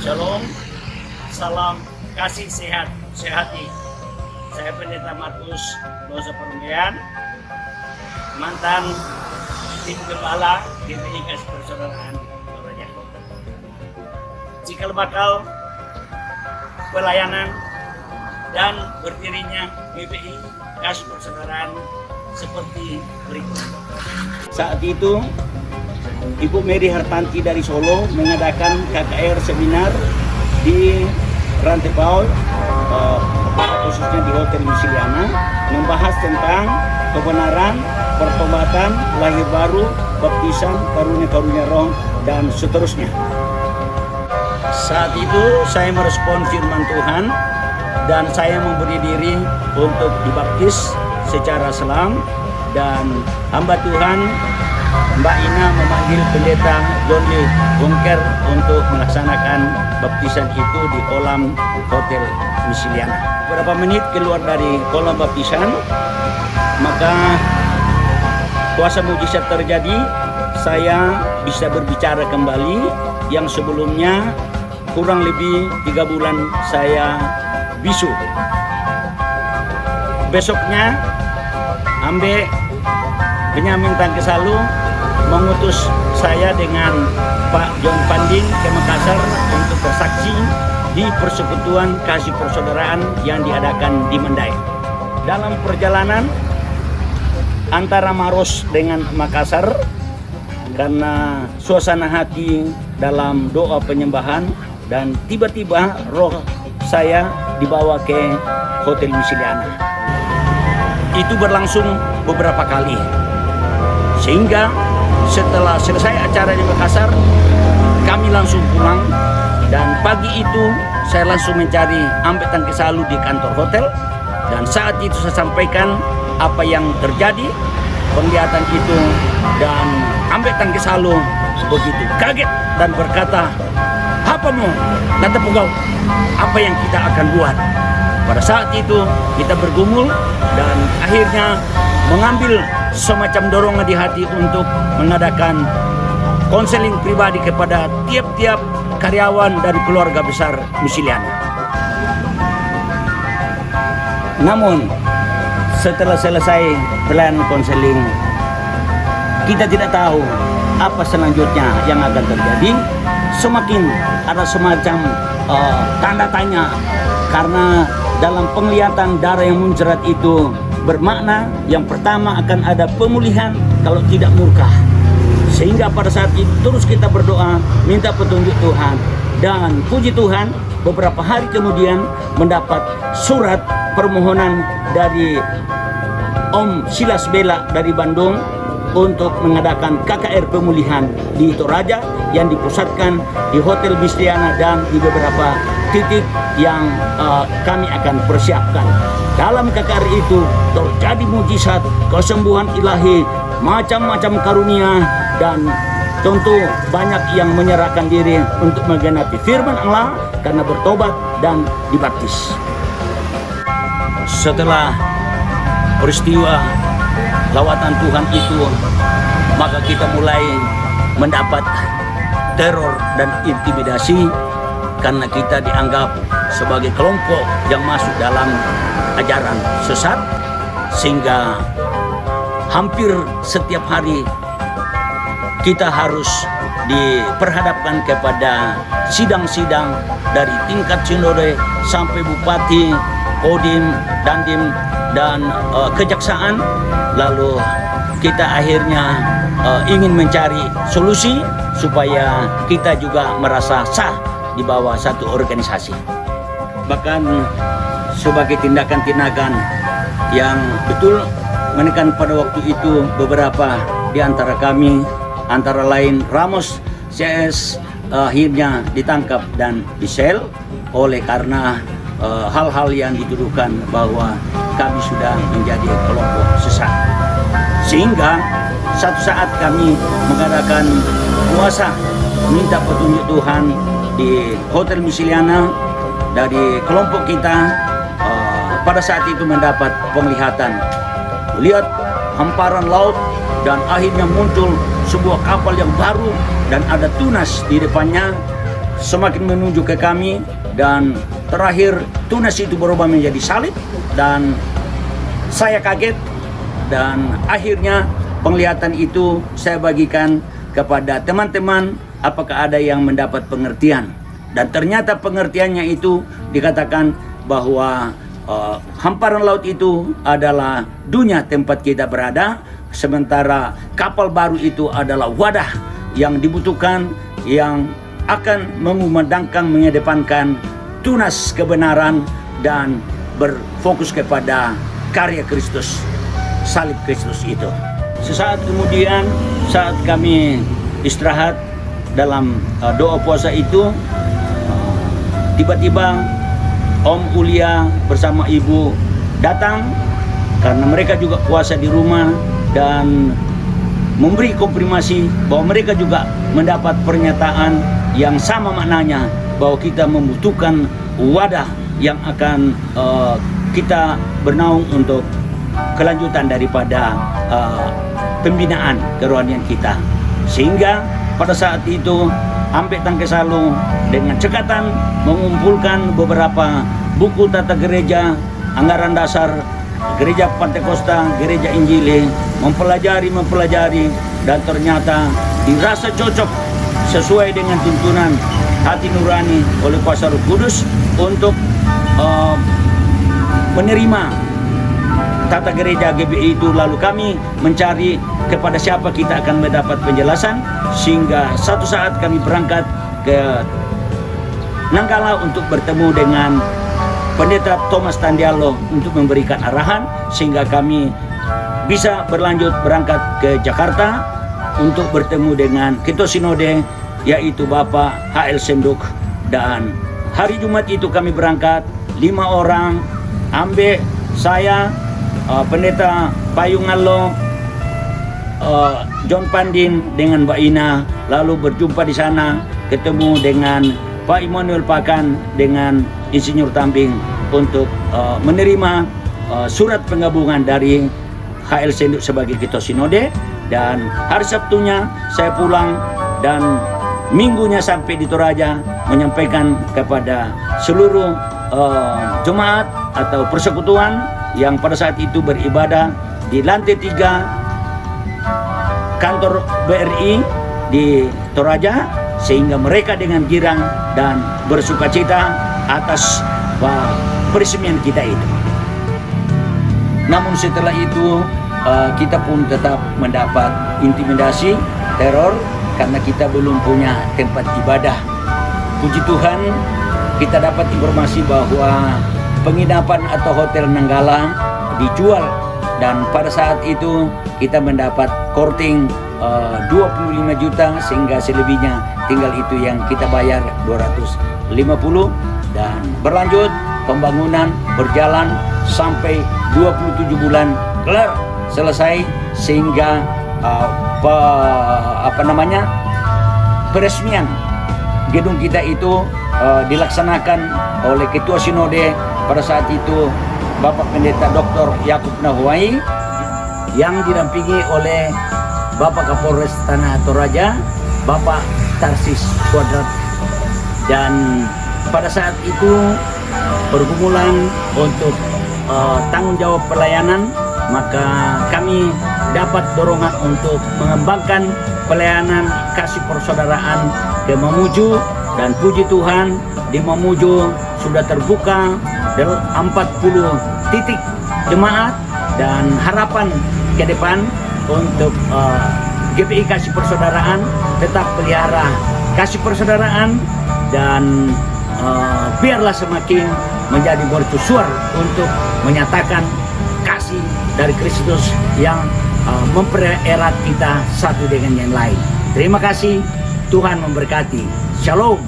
Shalom, salam kasih sehat, sehati. Saya Pendeta Markus Dosa Perunggayan, mantan tim gembala GPI Kasih Persaudaraan Toraja. Cikal bakal pelayanan dan berdirinya GPI Kasih Persaudaraan seperti berikut. Saat itu Ibu Mary Hartanti dari Solo mengadakan KKR seminar di Rantepao, khususnya di Hotel Misiliana, membahas tentang kebenaran, pertobatan, lahir baru, baptisan, karunia-karunia roh, dan seterusnya. Saat itu saya merespon firman Tuhan dan saya memberi diri untuk dibaptis secara selam, dan hamba Tuhan Mbak Ina memanggil pendeta John Lee Bongker untuk melaksanakan baptisan itu di kolam Hotel Misiliana. Beberapa menit keluar dari kolam baptisan, maka kuasa mujizat terjadi. Saya bisa berbicara kembali yang sebelumnya kurang lebih 3 bulan saya bisu. Besoknya Ambe Benyamin Tangkesalu mengutus saya dengan Pak John Panding ke Makassar untuk bersaksi di persekutuan kasih persaudaraan yang diadakan di Mandai. Dalam perjalanan antara Maros dengan Makassar, karena suasana hati dalam doa penyembahan, dan tiba-tiba roh saya dibawa ke Hotel Misiliana. Itu berlangsung beberapa kali, sehingga setelah selesai acara di Makassar, kami langsung pulang, dan pagi itu saya langsung mencari Ambe Tangkesalu di kantor hotel, dan saat itu saya sampaikan apa yang terjadi, penglihatan itu, dan Ambe Tangkesalu begitu kaget dan berkata, "Apa mau? Kata pegau, apa yang kita akan buat?" Pada saat itu kita bergumul dan akhirnya mengambil semacam dorongan di hati untuk mengadakan konseling pribadi kepada tiap-tiap karyawan dan keluarga besar Misiliana. Namun setelah selesai pelayanan konseling, kita tidak tahu apa selanjutnya yang akan terjadi. Semakin ada semacam tanda tanya, karena dalam penglihatan darah yang muncrat itu bermakna yang pertama akan ada pemulihan kalau tidak murka. Sehingga pada saat itu terus kita berdoa minta petunjuk Tuhan, dan puji Tuhan beberapa hari kemudian mendapat surat permohonan dari Om Silas Bela dari Bandung untuk mengadakan KKR pemulihan di Toraja yang dipusatkan di Hotel Misiliana dan di beberapa titik yang kami akan persiapkan. Dalam KKR itu terjadi mujizat, kesembuhan ilahi, macam-macam karunia, dan tentu banyak yang menyerahkan diri untuk menggenapi firman Allah karena bertobat dan dibaptis. Setelah peristiwa lawatan Tuhan itu, maka kita mulai mendapat teror dan intimidasi karena kita dianggap sebagai kelompok yang masuk dalam ajaran sesat, sehingga hampir setiap hari kita harus diperhadapkan kepada sidang-sidang dari tingkat sinode sampai bupati, kodim, dandim, dan kejaksaan. Lalu kita akhirnya ingin mencari solusi supaya kita juga merasa sah di bawah satu organisasi. Bahkan sebagai tindakan-tindakan yang betul menekan pada waktu itu, beberapa di antara kami, antara lain Ramos CS, akhirnya ditangkap dan disel oleh karena hal-hal yang dituduhkan bahwa kami sudah menjadi kelompok sesat. Sehingga satu saat kami mengadakan puasa minta petunjuk Tuhan di Hotel Misiliana dari kelompok kita. Pada saat itu mendapat penglihatan, melihat hamparan laut, dan akhirnya muncul sebuah kapal yang baru dan ada tunas di depannya. semakin menuju ke kami, dan terakhir tunas itu berubah menjadi salib, dan saya kaget, dan akhirnya penglihatan itu saya bagikan kepada teman-teman apakah ada yang mendapat pengertian. Dan ternyata pengertiannya itu dikatakan bahwa hamparan laut itu adalah dunia tempat kita berada, sementara kapal baru itu adalah wadah yang dibutuhkan, yang akan mengumandangkan, mengedepankan tunas kebenaran dan berfokus kepada karya Kristus, salib Kristus itu. Sesaat kemudian, saat kami istirahat dalam doa puasa itu, tiba-tiba Om Ulia bersama Ibu datang karena mereka juga puasa di rumah, dan memberi konfirmasi bahwa mereka juga mendapat pernyataan yang sama maknanya, bahwa kita membutuhkan wadah yang akan kita bernaung untuk kelanjutan daripada pembinaan kerohanian kita. Sehingga pada saat itu Ambe Tangkesalu dengan cekatan mengumpulkan beberapa buku tata gereja, anggaran dasar, gereja Pantekosta, gereja Injili, mempelajari, dan ternyata dirasa cocok sesuai dengan tuntunan hati nurani oleh kuasa Roh Kudus untuk menerima tata gereja GBI itu. Lalu kami mencari kepada siapa kita akan mendapat penjelasan, sehingga satu saat kami berangkat ke Nanggala untuk bertemu dengan Pendeta Thomas Tandialo untuk memberikan arahan, sehingga kami bisa berlanjut berangkat ke Jakarta untuk bertemu dengan Ketua Sinode, yaitu Bapak H.L. Senduk. Dan hari Jumat itu kami berangkat 5 orang, Ambe, saya, Pendeta Payungallo, John Pandin dengan Mbak Ina, lalu berjumpa di sana, ketemu dengan Pak Immanuel Pakan dengan Insinyur Tambing untuk menerima surat penggabungan dari H.L. Senduk sebagai Ketua Sinode. Dan hari Sabtunya saya pulang, dan Minggunya sampai di Toraja menyampaikan kepada seluruh jemaat atau persekutuan yang pada saat itu beribadah di lantai 3 kantor BRI di Toraja, sehingga mereka dengan girang dan bersukacita atas peresmian kita itu. Namun setelah itu kita pun tetap mendapat intimidasi, teror, karena kita belum punya tempat ibadah. Puji Tuhan, kita dapat informasi bahwa penginapan atau hotel Nanggala dijual, dan pada saat itu kita mendapat korting 25 juta, sehingga selebihnya tinggal itu yang kita bayar 250, dan berlanjut pembangunan berjalan sampai 27 bulan kelar selesai, sehingga peresmian gedung kita itu dilaksanakan oleh Ketua Sinode pada saat itu Bapak Pendeta Dr. Yakub Nahuai, yang didampingi oleh Bapak Kapolres Tanah Toraja, Bapak Tarsis Kuadrat. Dan pada saat itu pergumulan untuk tanggung jawab pelayanan, maka kami dapat dorongan untuk mengembangkan pelayanan kasih persaudaraan ke Mamuju. Dan puji Tuhan, di Mamuju sudah terbuka 40 titik jemaat, dan harapan ke depan untuk GBI Kasih Persaudaraan tetap pelihara kasih persaudaraan, dan biarlah semakin menjadi mercusuar untuk menyatakan kasih dari Kristus yang mempererat kita satu dengan yang lain. Terima kasih, Tuhan memberkati. Shalom.